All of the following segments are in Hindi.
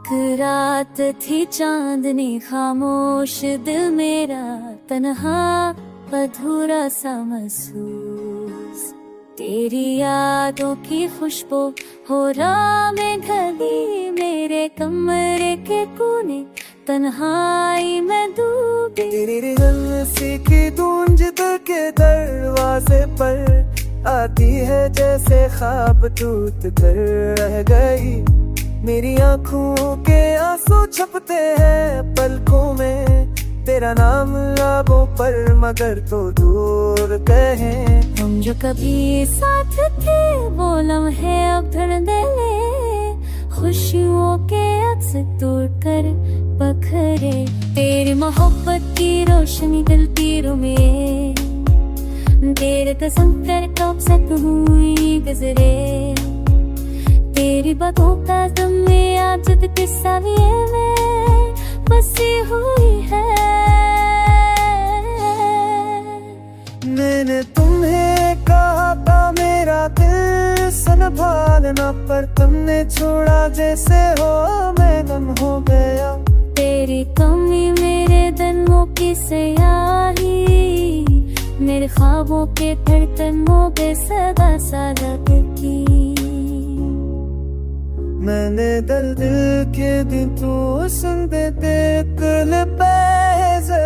एक रात थी चांदनी खामोश, दिल मेरा तन्हा अधूरा सा महसूस। तेरी यादों की खुशबू हो रहा में ढली, मेरे कमरे के कोने तन्हाई में डूबी। तेरी हंसी की गूंज दिल के दरवाजे पर आती है, जैसे ख्वाब टूट कर रह गई। मेरी आँखों के आंसू छपते हैं पलकों में, तेरा नाम लाबों पर मगर तो दूर कहें। हम जो कभी साथ थे वो लम्हे अब धड़ल्ले, खुशियों के अक्स तोड़ कर बखरे। तेरी मोहब्बत की रोशनी दिल तीरों में, तेरे तस्वीर कब से हुई गुजरे। तेरी बातों का दम में आज के साविये में बसी हुई है। मैंने तुम्हें कहा था मेरा दिल संभालना, पर तुमने छोड़ा जैसे हो मैं गम हो गया। तेरी कमी मेरे दिलों की स्याही, मेरे ख्वाबों के धड़कनों पे सदा सा लगती। मैंने दिल के दिन तू सुन दे दिल पे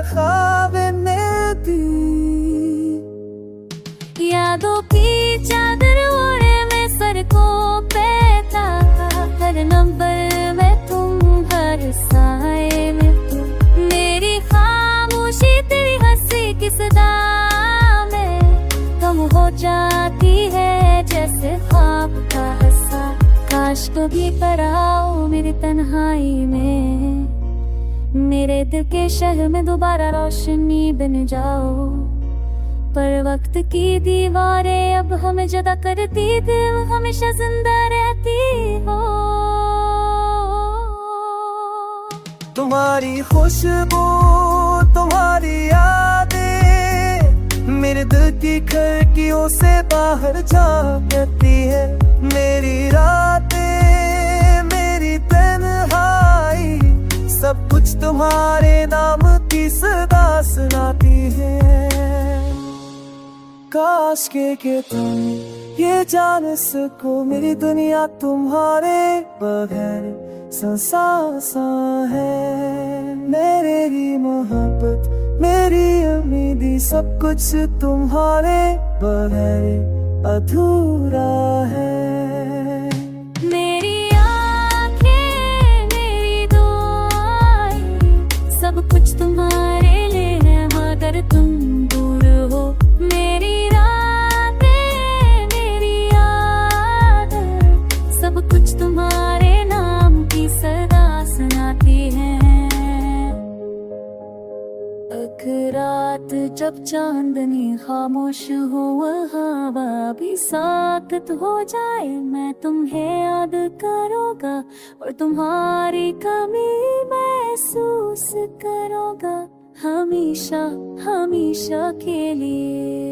ख्वाब ने दी। यादों की चादर ओढ़े मैं सर को पैता, हर नंबर में तुम, हर साए में तुम। मेरी खामोशी तेरी हंसी की सदा में कम हो जाती है, जैसे ख्वाब का हंसा। काश कभी पर आओ मेरी तन्हाई में, मेरे दिल के शहर में दोबारा रोशनी बन जाओ। पर वक्त की दीवारें अब हमें जुदा करती, दिल हमेशा जिंदा रहती हो। तुम्हारी खुशबू तुम्हारी यादें मेरे दिल की खिड़कियों से बाहर झांकती है। मेरी रातें मेरी तन्हाई सब कुछ तुम्हारे नाम की सदा सुनाती है। काश के तुम ये जान सको, मेरी दुनिया तुम्हारे बगैर सा है। मेरी मोहब्बत मेरी उम्मीदी सब कुछ तुम्हारे बगैर अधूरा है। मेरी आँखें मेरी दुआएं सब कुछ तुम्हारे लिए है, मगर तुम दूर हो। मेरी रातें मेरी यादें सब कुछ तुम्हारे नाम की सदा सुनाती है। एक रात जब चांदनी खामोश हो, हवा भी साकत हो जाए, मैं तुम्हें याद करूँगा और तुम्हारी कमी महसूस करूँगा, हमेशा हमेशा के लिए।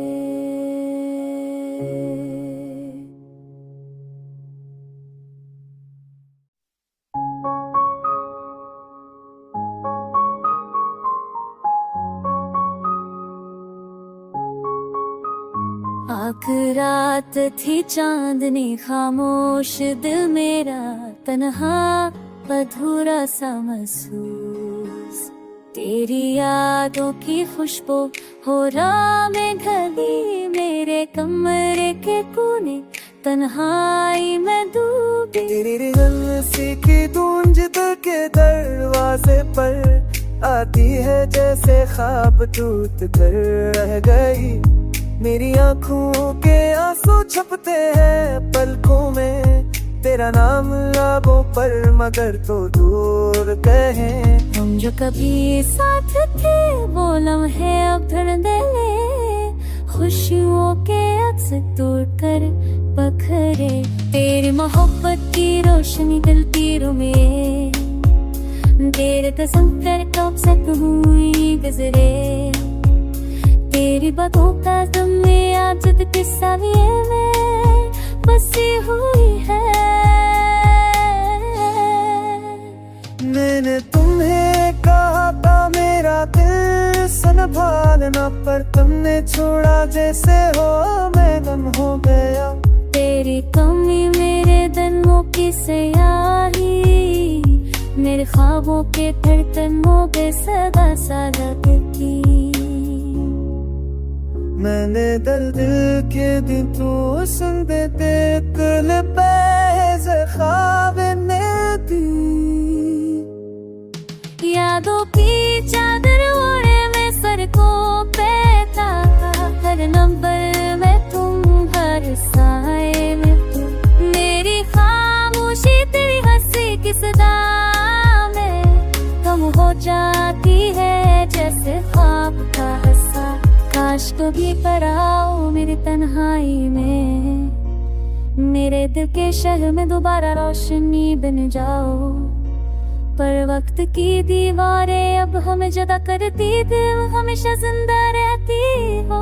आख रात थी चांदनी खामोश, दिल मेरा तन्हा अधूरा सा महसूस। तेरी यादों की खुशबू हो रहा में ढली, मेरे कमरे के कोने तन्हाई में डूबी। तेरी हंसी की गूंज दिल के दरवाजे पर आती है, जैसे ख्वाब टूट कर रह गई। मेरी आँखों के आंसू छपते हैं पलकों में, तेरा नाम लाबों पर मगर तो दूर कहें। हम जो कभी साथ थे वो लम्हे अब धड़ल्ले, खुशियों के अक्स तोड़ कर बखरे। तेरी मोहब्बत की रोशनी दिल तीरों में, तेरे तस्वीर कब से हुई गुजरे। तेरी बातों का दम में आज के साविये में बसी हुई है। मैंने तुम्हें कहा था मेरा दिल संभालना, पर तुमने छोड़ा जैसे हो मैं गम हो गया। तेरी कमी मेरे दिनों की स्याही, मेरे ख्वाबों के धड़कनों पे सदा सा लगती। मैंने दिल के दिन तू सुन देते दिल पे ख्वाब ने दी। यादों की चादर ओढ़े मैं सड़कों पे था, हर नंबर में तुम, हर साए में तुम। मेरी खामोशी तेरी हंसी की सदा में कम हो जाती है जैसे ख्वाब का हंसा। काश कभी पर आओ मेरी तन्हाई में, मेरे दिल के शहर में दोबारा रोशनी बन जाओ। पर वक्त की दीवारें अब हमें जुदा करती, दिल हमेशा जिंदा रहती हो।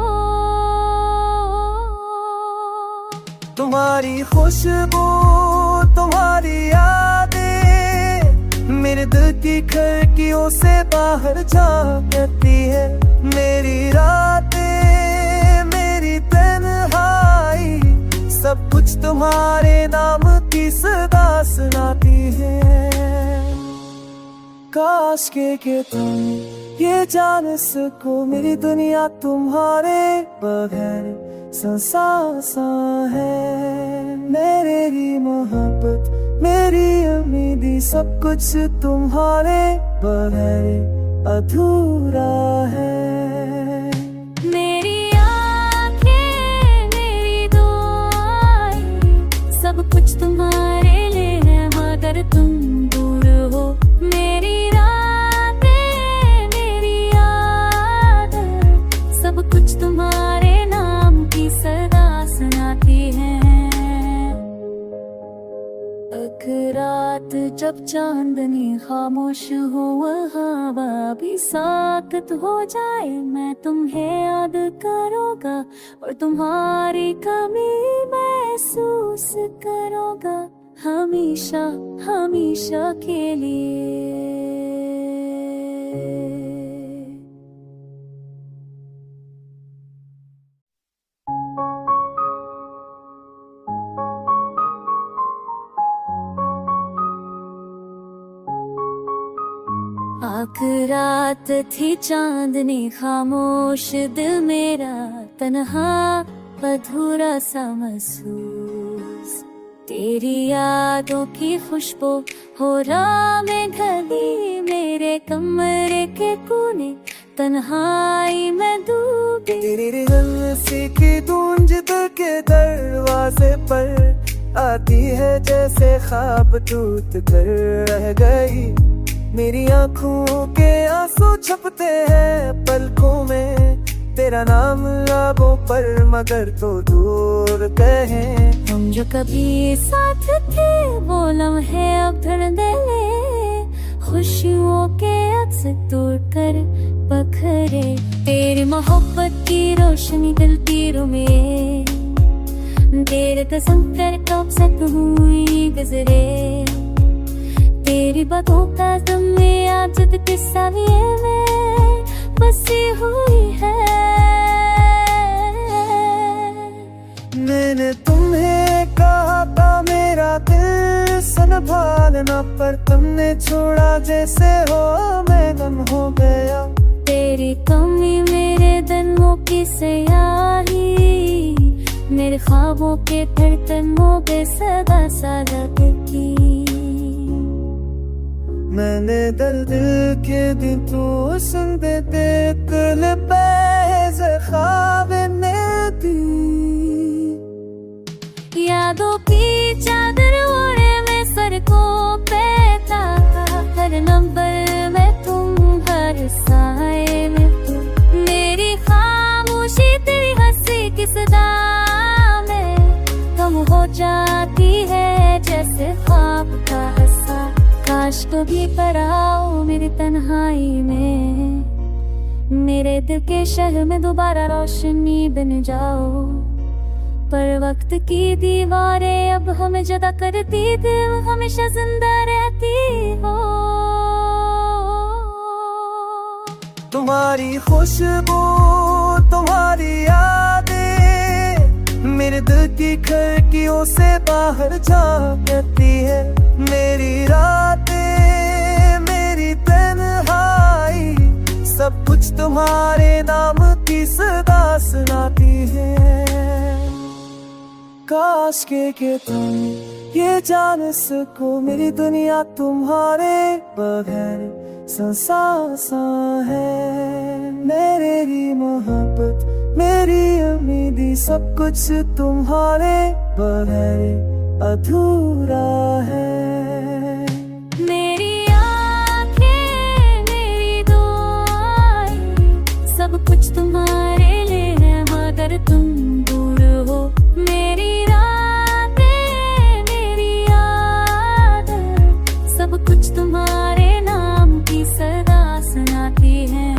तुम्हारी खुशबू तुम्हारी यादें मेरे दिल की खिड़कियों से बाहर झांकती है। मेरी रातें मेरी तन्हाई सब कुछ तुम्हारे नाम की सदा सुनाती है। काश के तुम ये जान सको मेरी दुनिया तुम्हारे बगैर सा है। मेरी मोहब्बत मेरी उम्मीदी सब कुछ तुम्हारे बगैर अधूरा है। मेरी आँखें मेरी दुआएं सब कुछ तुम्हारे लिए है, मगर तुम दूर हो। मेरी रातें मेरी यादें सब कुछ तुम्हारे नाम की सदा सुनाती हैं। रात जब चांदनी खामोश हो, हवा भी साकत हो जाए, मैं तुम्हें याद करूँगा और तुम्हारी कमी महसूस करूँगा हमेशा हमेशा के लिए। आख रात थी चांदनी खामोश, दिल मेरा तन्हा अधूरा सा महसूस। तेरी यादों की खुशबू हो रहा में ढली, मेरे कमरे के कोने तन्हाई में डूबी। तेरी हंसी की गूंज दिल के दरवाजे पर आती है जैसे ख्वाब टूट कर रह गई। मेरी आँखों के आंसू छपते हैं पलकों में, तेरा नाम लाबों पर मगर तो दूर कहे। हम जो कभी साथ थे वो लम्हे अब धड़ल्ले, खुशियों के अक्स तोड़ कर बखरे। तेरी मोहब्बत की रोशनी दिल तीरों में, तेरे तस्वीर कब से हुई गुजरे। तेरी बातों का दम में आज किस्सा में बसी हुई है। मैंने तुम्हें कहा था मेरा दिल संभालना, पर तुमने छोड़ा जैसे हो मैं गम हो गया। तेरी कमी मेरे दिनों की स्याही, मेरे ख्वाबों के धड़कनों पे सदा सा लगती। मैंने दिल के दिन तू सुन देते दिल पे ख्वाब ने दी। यादों की चादर ओढ़े मैं सड़कों पे था, हर नंबर में तुम, हर साए में तुम। मेरी खामोशी तेरी हंसी की सदा में कम हो जाती है जैसे ख्वाब का हंसा। काश कभी पर आओ मेरी तन्हाई में, मेरे दिल के शहर में दोबारा रोशनी बन जाओ। पर वक्त की दीवारें अब हमें जुदा करती, दिल हमेशा जिंदा रहती हो। तुम्हारी खुशबू, तुम्हारी यादें मेरे दिल की खिड़कियों से बाहर झांकती है। मेरी रातें, मेरी तन्हाई, सब कुछ तुम्हारे नाम की सदा सुनाती है। काश के तुम ये जान सको, मेरी दुनिया तुम्हारे बगैर सा है। मेरी मोहब्बत, मेरी उम्मीदी, सब कुछ तुम्हारे बगैर अधूरा है। मेरी आँखें, मेरी दुआएं, सब कुछ तुम्हारे लिए है, मगर तुम दूर हो। मेरी रातें, मेरी यादें, सब कुछ तुम्हारे नाम की सदा सुनाती है।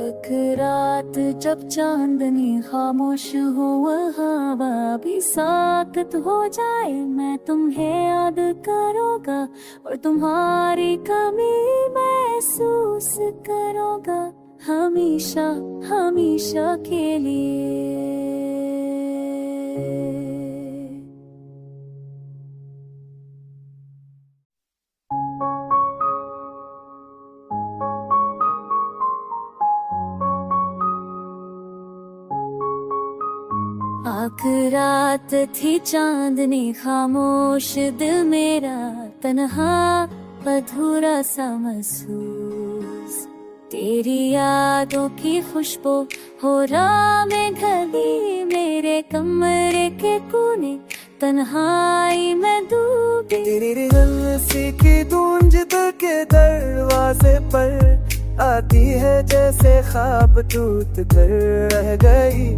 एक रात जब चांदनी खामोश हो, हवा भी साकत हो जाए, मैं तुम्हें याद करूँगा और तुम्हारी कमी महसूस करूँगा, हमेशा हमेशा के लिए। आख रात थी चांदनी खामोश, दिल मेरा तन्हा अधूरा सा महसूस। तेरी यादों की खुशबू हो रहा में ढली, मेरे कमरे के कोने तन्हाई में डूबी। तेरी हंसी की गूंज दिल के दरवाजे पर आती है, जैसे ख्वाब टूट कर रह गई।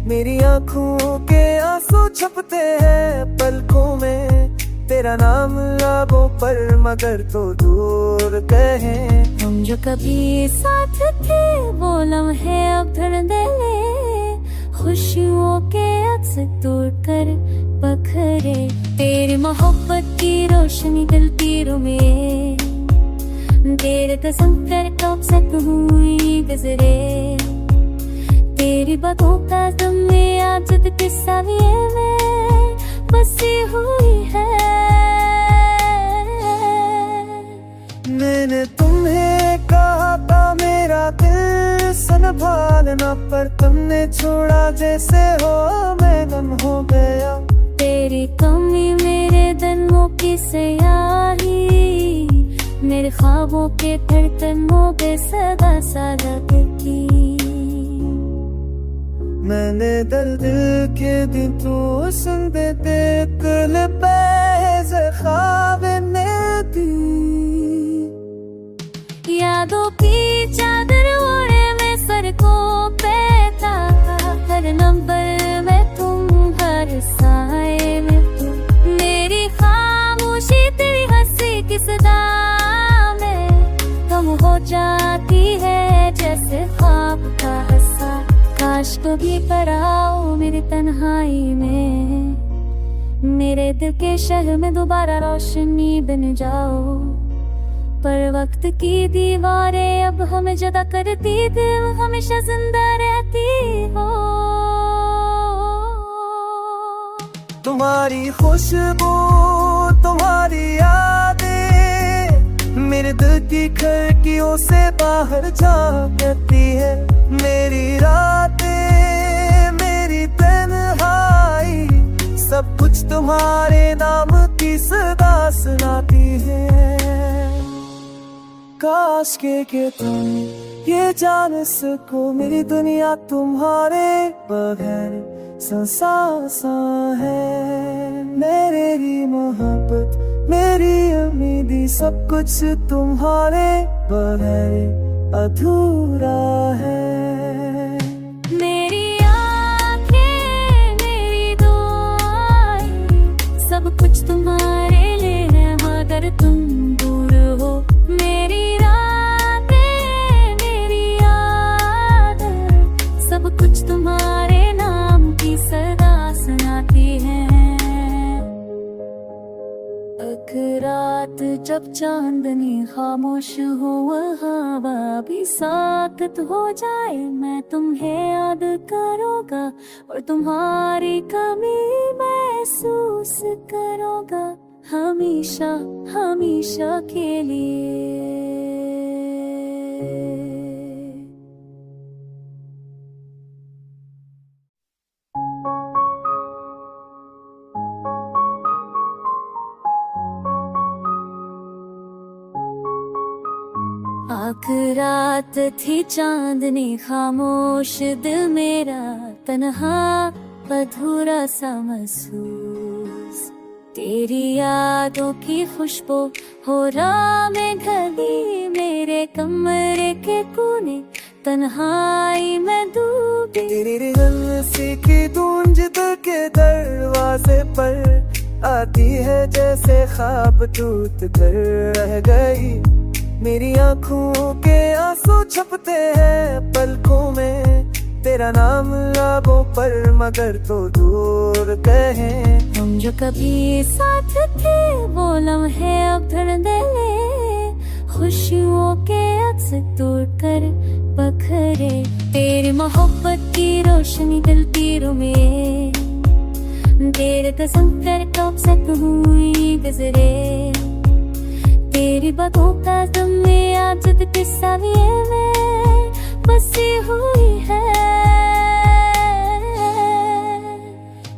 मेरी आँखों के आंसू छपते हैं पलकों में, तेरा नाम लाबों पर मगर तो दूर कहे। हम जो कभी साथ थे वो लम्हे अब धड़ल्ले, खुशियों के अक्स टूट कर बखरे। तेरी मोहब्बत की रोशनी दिल तीरों में, तेरे कसम कर कब से हुई गुजरे। तेरी बातों का दम में आज किस्सा में बसी हुई है। मैंने तुम्हें कहा था मेरा दिल संभालना, पर तुमने छोड़ा जैसे हो मैं गम हो गया। तेरी कमी मेरे दिनों की स्याही, मेरे ख्वाबों के धड़कनों पे सदा सदा की। मैंने दर्द के दिन तो सुन देते दिल पे ख्वाब ने दी। यादों की चादर ओढ़े मैं सड़कों पे था, हर नंबर में तुम, हर साए में तुम। मेरी खामोशी तेरी हंसी की सदा में कम हो जाती है, जैसे ख्वाब का हंसा। काश कभी पर आओ मेरी तन्हाई में, मेरे दिल के शहर में दोबारा रोशनी बन जाओ। पर वक्त की दीवारें अब हमें जुदा करती, दिल हमेशा जिंदा रहती हो। तुम्हारी खुशबू, तुम्हारी यादें मेरे दिल की खिड़कियों से बाहर झांकती है। मेरी रातें, मेरी तन्हाई, सब कुछ तुम्हारे नाम की सदा सुनाती है। काश के तुम ये जान सको, मेरी दुनिया तुम्हारे बगैर सा है। मेरी मोहब्बत, मेरी उम्मीदी, सब कुछ तुम्हारे बगैर अधूरा है। मेरी आँखें, मेरी दुआएं, सब कुछ तुम्हारे लिए है, मगर तुम दूर हो। मेरी रातें, मेरी यादें, सब कुछ तुम्हारे नाम की सदा सुनाती है। एक रात जब चांदनी खामोश हो हवा भी साकत हो जाए, मैं तुम्हें याद करूँगा और तुम्हारी कमी महसूस करूँगा हमेशा हमेशा के लिए। आख रात थी चांदनी खामोश, दिल मेरा तन्हा अधूरा सा महसूस। तेरी यादों की खुशबू हो रहा में ढली, मेरे कमरे के कोने तन्हाई में डूबी। तेरी हंसी की गूंज दिल के दरवाजे पर आती है, जैसे ख्वाब टूट कर रह गई। मेरी आँखों के आंसू छपते हैं पलकों में, तेरा नाम लाबों पर मगर तो दूर कहे। हम जो कभी साथ थे वो लम्हे अब धड़ल्ले, खुशियों के अक्स तोड़ कर बखरे। तेरी मोहब्बत की रोशनी दिल तीरों में, तेरे कसम कर कब से हुई गुजरे। तेरी बातों का दम में आज किस्सा में बसी हुई है।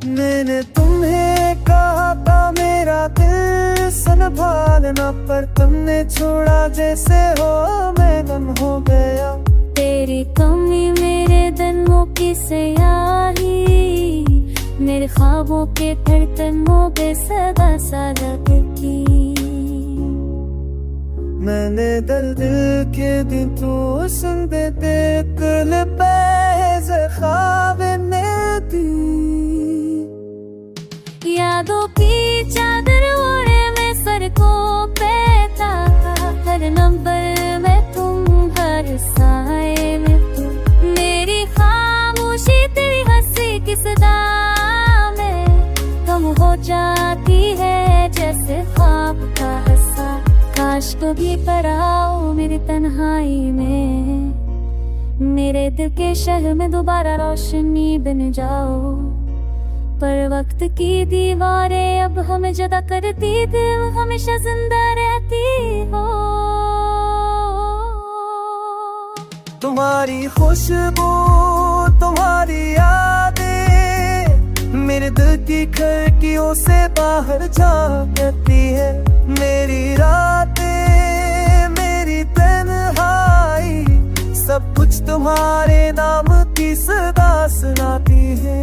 मैंने तुम्हें कहा था मेरा दिल संभालना, पर तुमने छोड़ा जैसे हो मैं गम हो गया। तेरी कमी मेरे दिनों की स्याही, मेरे ख्वाबों के धड़कनों पे सदा सा लगती। मैंने दिल के दिन तू सुन दे कल पैज ख्वाब ने दी। यादों की चादर ओढ़े मैं सर को पैता, हर नंबर में तुम हर साए में तुम। मेरी खामोशी तेरी हंसी की सदा में कम हो जाती है, जैसे ख्वाब का हंसा। काश कभी पर आओ मेरी तन्हाई में, मेरे दिल के शहर में दोबारा रोशनी बन जाओ। पर वक्त की दीवारें अब हमें जुदा करती, दिल हमेशा जिंदा रहती हो। तुम्हारी खुशबू तुम्हारी यादें मेरे दिल की खिड़कियों से बाहर झांकती है। मेरी रातें मेरी तन्हाई सब कुछ तुम्हारे नाम की सदा सुनाती है।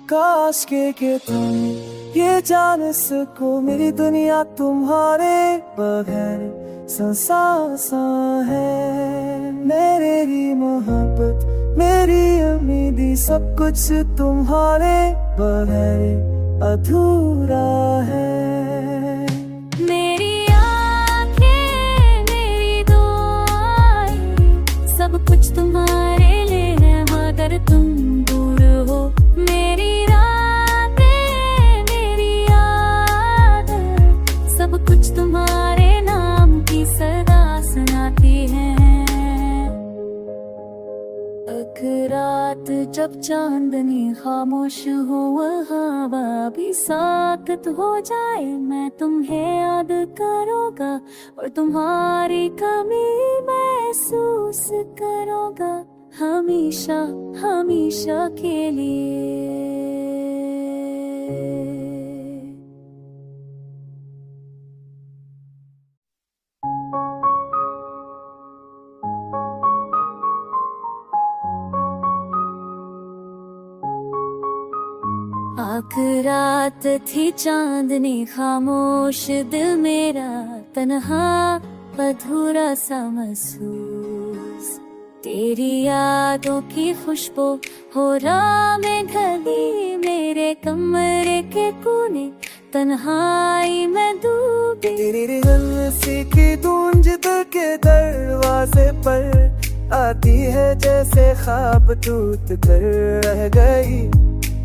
काश के तुम ये जान सको, मेरी दुनिया तुम्हारे बगैर सा है। मेरी मोहब्बत मेरी उम्मीदी सब कुछ तुम्हारे बगैर अधूरा है। मेरी आँखें मेरी दुआएं सब कुछ तुम्हारे लिए है, मगर तुम दूर हो। मेरी रातें मेरी यादें सब कुछ तुम्हारे नाम की सदा सुनाती है। रात जब चांदनी खामोश हो हवा भी साकत हो जाए, मैं तुम्हें याद करूँगा और तुम्हारी कमी महसूस करूँगा हमेशा हमेशा के लिए। आख रात थी चांदनी खामोश, दिल मेरा तन्हा अधूरा सा महसूस। तेरी यादों की खुशबू हो रहा में ढली, मेरे कमरे के कोने तन्हाई में डूबी। तेरी हंसी की गूंज दिल के दरवाजे पर आती है, जैसे ख्वाब टूट कर रह गई।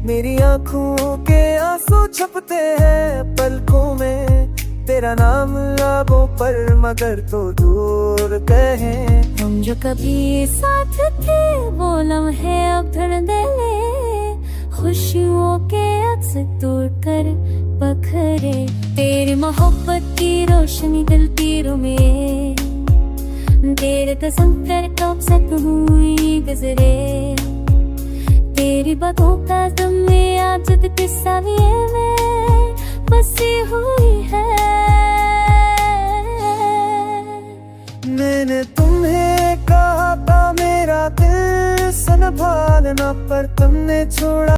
मेरी आँखों के आंसू छपते हैं पलकों में, तेरा नाम लाबों पर मगर तो दूर कहें। हम जो कभी साथ थे वो लम्हे अब धड़ल्ले, खुशियों के अक्स तोड़ कर बखरे। तेरी मोहब्बत की रोशनी दिल तीरों में, तेरे कसम कर कब से हुई गुजरे। तेरी बातों का दम में आज किस्सा में बसी हुई है। मैंने तुम्हें कहा था मेरा दिल संभालना, पर तुमने छोड़ा